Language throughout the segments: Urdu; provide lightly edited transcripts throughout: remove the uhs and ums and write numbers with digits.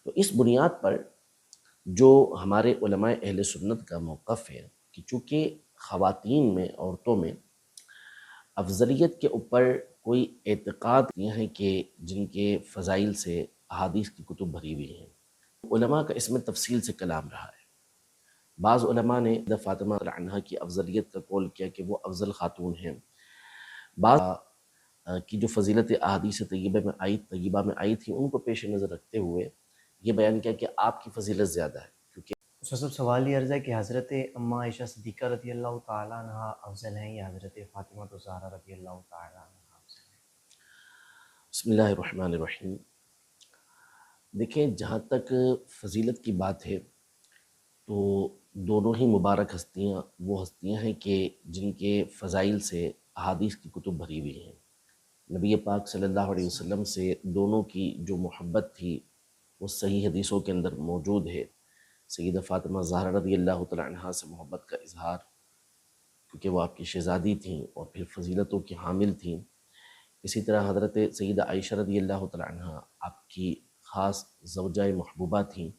تو اس بنیاد پر جو ہمارے علماء اہل سنت کا موقف ہے کہ چونکہ خواتین میں، عورتوں میں افضلیت کے اوپر کوئی اعتقاد یہ ہے کہ جن کے فضائل سے احادیث کی کتب بھری ہوئی ہیں، علماء کا اس میں تفصیل سے کلام رہا ہے۔ بعض علماء نے فاطمہ رضی اللہ عنہا کی افضلیت کا قول کیا کہ وہ افضل خاتون ہیں۔ بعض کی جو فضیلت احادیث طیبہ میں آئی تھی ان کو پیش نظر رکھتے ہوئے یہ بیان کیا کہ آپ کی فضیلت زیادہ ہے، کیونکہ صاحب سوال یہ عرض ہے کہ حضرت اماں عائشہ صدیقہ رضی اللہ تعالیٰ عنہ افضل ہیں یا حضرت فاطمہ الزہرا رضی اللہ تعالیٰ عنہ افضل ہیں؟ بسم اللہ الرحمن الرحیم۔ دیکھیں، جہاں تک فضیلت کی بات ہے تو دونوں ہی مبارک ہستیاں وہ ہستیاں ہیں کہ جن کے فضائل سے احادیث کی کتب بھری ہوئی ہیں۔ نبی پاک صلی اللہ علیہ وسلم سے دونوں کی جو محبت تھی وہ صحیح حدیثوں کے اندر موجود ہے۔ سیدہ فاطمہ زہرا رضی اللہ تعالیٰ عنہا سے محبت کا اظہار، کیونکہ وہ آپ کی شہزادی تھیں اور پھر فضیلتوں کی حامل تھیں۔ اسی طرح حضرت سیدہ عائشہ رضی اللہ تعالیٰ عنہا آپ کی خاص زوجہ محبوبہ تھیں،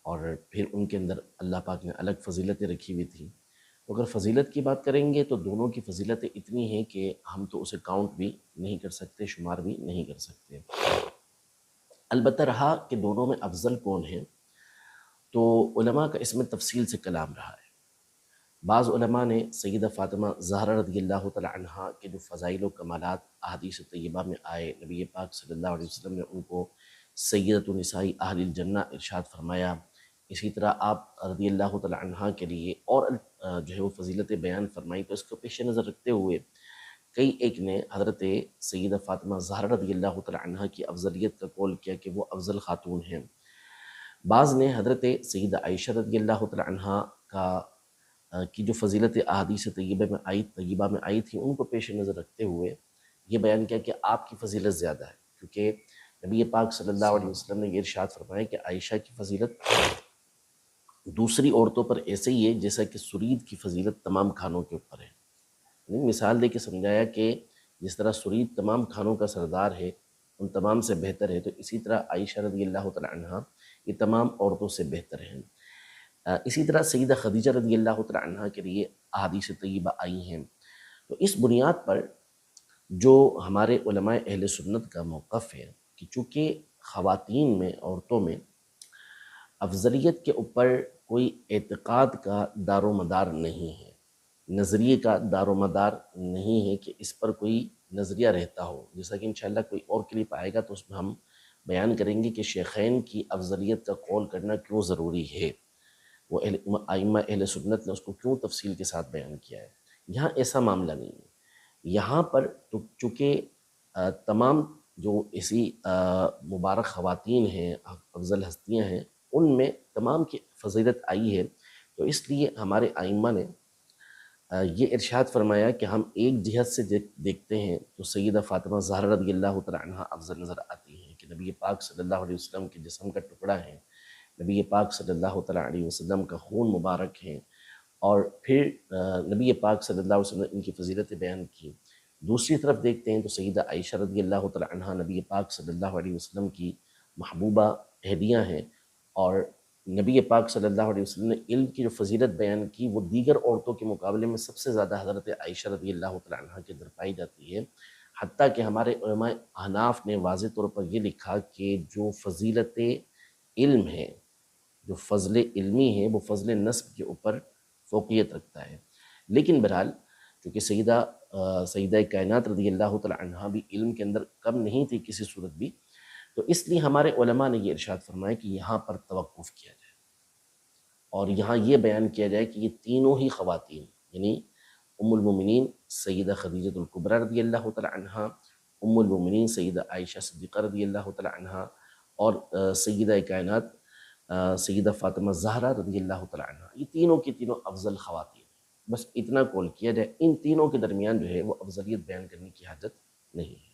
اور پھر ان کے اندر اللہ پاک نے الگ فضیلتیں رکھی ہوئی تھیں۔ تو اگر فضیلت کی بات کریں گے تو دونوں کی فضیلتیں اتنی ہیں کہ ہم تو اسے کاؤنٹ بھی نہیں کر سکتے، شمار بھی نہیں کر سکتے۔ البتہ رہا کہ دونوں میں افضل کون ہیں، تو علماء کا اس میں تفصیل سے کلام رہا ہے۔ بعض علماء نے سیدہ فاطمہ زہرا رضی اللہ تعالیٰ عنہا کے جو فضائل و کمالات احادیث طیبہ میں آئے، نبی پاک صلی اللہ علیہ وسلم نے ان کو سیدۃ نساء اہل الجنہ ارشاد فرمایا۔ اسی طرح آپ رضی اللہ تعالیٰ عنہا کے لیے اور جو ہے وہ فضیلتیں بیان فرمائی، تو اس کو پیش نظر رکھتے ہوئے کئی ایک نے حضرت سیدہ فاطمہ زہرا رضی اللہ تعالیٰ عنہا کی افضلیت کا قول کیا کہ وہ افضل خاتون ہیں۔ بعض نے حضرت سیدہ عائشہ رضی اللہ تعالیٰ عنہا کی جو فضیلت احادیث طیبہ میں آئی تھی ان کو پیش نظر رکھتے ہوئے یہ بیان کیا کہ آپ کی فضیلت زیادہ ہے، کیونکہ نبی پاک صلی اللہ علیہ وسلم نے یہ ارشاد فرمایا کہ عائشہ کی فضیلت دوسری عورتوں پر ایسے ہی ہے جیسا کہ سرید کی فضیلت تمام کھانوں کے اوپر ہے۔ یعنی مثال دے کے سمجھایا کہ جس طرح سرید تمام کھانوں کا سردار ہے، ان تمام سے بہتر ہے، تو اسی طرح عائشہ رضی اللہ تعالیٰ عنہا یہ تمام عورتوں سے بہتر ہیں۔ اسی طرح سیدہ خدیجہ رضی اللہ تعالیٰ عنہا کے لیے احادیث طیبہ آئی ہیں۔ تو اس بنیاد پر جو ہمارے علماء اہل سنت کا موقف ہے کہ چونکہ خواتین میں، عورتوں میں افضلیت کے اوپر کوئی اعتقاد کا دار و مدار نہیں ہے، نظریے کا دار و مدار نہیں ہے کہ اس پر کوئی نظریہ رہتا ہو، جیسا کہ انشاءاللہ کوئی اور کلپ آئے گا تو اس میں ہم بیان کریں گے کہ شیخین کی افضلیت کا قول کرنا کیوں ضروری ہے، وہ ائمہ اہل سنت نے اس کو کیوں تفصیل کے ساتھ بیان کیا ہے۔ یہاں ایسا معاملہ نہیں ہے۔ یہاں پر تو چونکہ تمام جو ایسی مبارک خواتین ہیں، افضل ہستیاں ہیں، ان میں تمام کی فضیلت آئی ہے، تو اس لیے ہمارے ائمہ نے یہ ارشاد فرمایا کہ ہم ایک جہت سے دیکھتے ہیں تو سیدہ فاطمہ زہرا رضی اللہ تعالیٰ عنہا افضل نظر آتی ہیں کہ نبی پاک صلی اللہ علیہ وسلم کے جسم کا ٹکڑا ہے، نبی پاک صلی اللہ تعالیٰ علیہ وسلم کا خون مبارک ہے، اور پھر نبی پاک صلی اللہ علیہ وسلم نے ان کی فضیلتیں بیان کی۔ دوسری طرف دیکھتے ہیں تو سیدہ عائشہ رضی اللہ تعالیٰ عنہا نبی پاک صلی اللہ علیہ وسلم کی محبوبہ اہلیہ ہیں، اور نبی پاک صلی اللہ علیہ وسلم نے علم کی جو فضیلت بیان کی وہ دیگر عورتوں کے مقابلے میں سب سے زیادہ حضرت عائشہ رضی اللہ تعالیٰ عنہا کے اندر پائی جاتی ہے۔ حتیٰ کہ ہمارے علماء احناف نے واضح طور پر یہ لکھا کہ جو فضیلت علم ہے، جو فضل علمی ہے، وہ فضل نسب کے اوپر فوقیت رکھتا ہے۔ لیکن بہرحال چونکہ سیدہ کائنات رضی اللہ تعالیٰ عنہا بھی علم کے اندر کم نہیں تھی کسی صورت بھی، تو اس لیے ہمارے علماء نے یہ ارشاد فرمایا کہ یہاں پر توقف کیا جائے اور یہاں یہ بیان کیا جائے کہ یہ تینوں ہی خواتین، یعنی ام المومنین سیدہ خدیجہ الکبریٰ رضی اللہ تعالیٰ عنہا، ام المومنین سیدہ عائشہ صدیقہ رضی اللہ تعالیٰ عنہا، اور سیدہ کائنات سیدہ فاطمہ زہرا رضی اللہ تعالیٰ عنہا، یہ تینوں کی تینوں افضل خواتین ہیں۔ بس اتنا قول کیا جائے، ان تینوں کے درمیان جو ہے وہ افضلیت بیان کرنے کی حاجت نہیں ہے۔